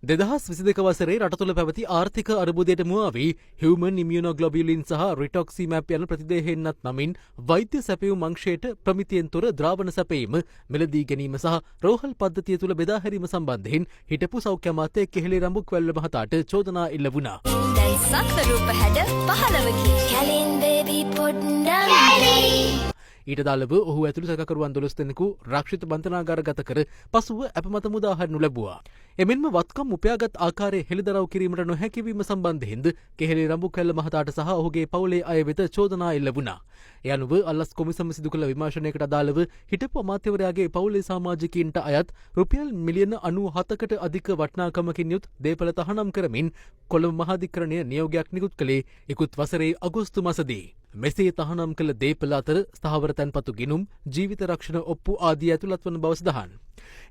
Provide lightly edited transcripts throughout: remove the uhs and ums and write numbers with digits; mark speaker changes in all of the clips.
Speaker 1: 2022 වසරේ රට තුළ පැවති ආර්ථික අර්බුදයට මුවා වී හියුමන් ඉමියුනෝග්ලොබියුලින් සහ රිටොක්සිමැප් යන ප්‍රතිදේහෙන්නත් නමින් වෛද්‍ය සැපයුම් අංශයට ප්‍රමිතියෙන් තොර ද්‍රාවණ සැපයීම මිලදී ගැනීම සහ රෝහල් පද්ධතිය තුළ බෙදා හැරීම සම්බන්ධයෙන් හිටපු සෞඛ්‍ය අමාත්‍ය කෙහෙලේ රඹුක්වැල්ල මහතාට චෝදනා එල්ල වුණා.
Speaker 2: දැන් සත්වරූප හැඩ 15කි. කැලින් බේබි පොඩ්ඩක්
Speaker 1: ඊට දාලව ඔහු ඇතුළු සැකකරුවන් 12 දෙනෙකු රක්ෂිත බන්ධනාගාරගත කර පසුව අප මත මුදා හරිනු ලැබුවා. එමෙන්ම වත්කම් උපයාගත් ආකාරයේ හෙළිදරව් කිරීමට නොහැකි වීම සම්බන්ධයෙන්ද කෙහෙලේ රඹුක්වැල්ල මහතාට සහ ඔහුගේ පවුලේ අය වෙත චෝදනා එල්ල වුණා. ඒ අනුව අල්ලස් කොමිසම සිදු කළ විමර්ශනයකට අදාළව හිටපු අමාත්‍යවරයාගේ පවුලේ සමාජිකයින්ට අයත් රුපියල් මිලියන 97කට අධික වටිනාකමකින් යුත් දේපල තහනම් කරමින් කොළඹ මහාධිකරණය නියෝගයක් නිකුත් කළේ ඉකුත් වසරේ අගෝස්තු මාසදී. මෙසේ තහනම් කළ දේපල අතර ස්ථාවර තැන්පතු ගිණුම්, ජීවිත රක්ෂණ ඔප්පු ආදී ඇතුළත් වන බව සඳහන්.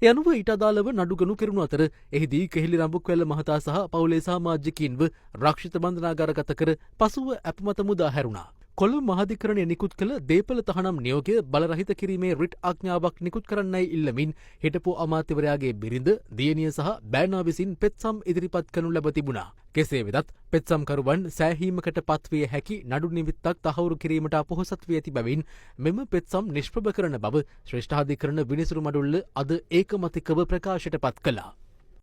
Speaker 1: ඒ අනුව ඊට අදාළව නඩු ගනු කෙරුණු අතර එහිදී කෙහෙලි රඹුක්වැල්ල මහතා සහ පවුලේ සමාජිකයින්ව රක්ෂිත බන්ධනාගාරගත කර පසුව අප මත මුදා හැරුණා. කොළඹ මහාධිකරණය නිකුත් කළ දේපල තහනම් නියෝගය බලරහිත කිරීමේ රිට් ආඥාවක් නිකුත් කරන්නයි ඉල්ලමින් හිටපු අමාත්‍යවරයාගේ බිරිඳ, දියණිය සහ බෑනා විසින් පෙත්සම් ඉදිරිපත් කරනු ලැබ තිබුණා. කෙසේ වෙතත් පෙත්සම්කරුවන් සෑහීමකට පත්විය හැකි නඩු නිමිත්තක් තහවුරු කිරීමට අපොහොසත් වී ඇති බැවින් මෙම පෙත්සම් නිෂ්ප්‍රභ කරන බව ශ්‍රේෂ්ඨාධිකරණ විනිසුරු මඩුල්ල අද ඒකමතිකව ප්‍රකාශයට පත් කළා.